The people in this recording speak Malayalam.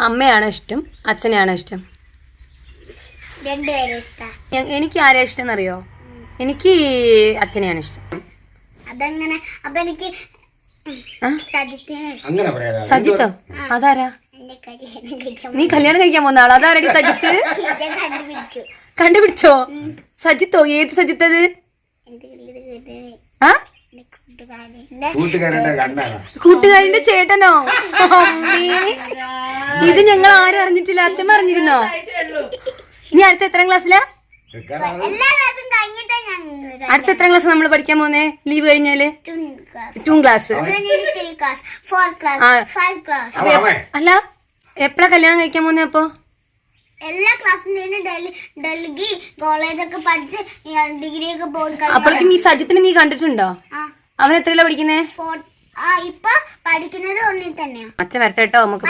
അമ്മയാണോ ഇഷ്ടം അച്ഛനെയാണോ ഇഷ്ടം? എനിക്ക് ആരെയാ ഇഷ്ടം എന്നറിയോ? എനിക്ക് അച്ഛനെയാണ് ഇഷ്ടം. സജിത്തോ? അതാരാ? നീ കല്യാണം കഴിക്കാൻ പോകുന്ന ആളോ? അതാരടി സജിത്ത്? കണ്ടുപിടിച്ചോ? സജിത്തോ? ഏത് സജിത്തത്? കൂട്ടുകാരന്റെ ചേട്ടനോ? ഇത് ഞങ്ങൾ ആരും അറിഞ്ഞിട്ടില്ല. അച്ഛൻ അറിഞ്ഞിരുന്നോ? നീ അടുത്ത എത്രാം ക്ലാസ്സിലാ? അടുത്ത എത്രാം ക്ലാസ് നമ്മൾ പഠിക്കാൻ പോന്നേ ലീവ് കഴിഞ്ഞാല്? 2 ക്ലാസ്. അല്ല എപ്പഴാ കല്യാണം കഴിക്കാൻ പോന്നേ? അപ്പൊ എല്ലാ ക്ലാസ്സിലും ഡൽഹി കോളേജൊക്കെ പഠിച്ച് ഡിഗ്രി ഒക്കെ പോയി. അപ്പോഴേക്കും ഈ സജിത്തിനെ നീ കണ്ടിട്ടുണ്ടോ? അവൻ എത്രയിലാ പഠിക്കുന്നേ? ഇപ്പൊ പഠിക്കുന്നത് ഒന്നിൽ തന്നെയാ. അച്ഛൻ വരട്ടെ കേട്ടോ നമുക്ക്.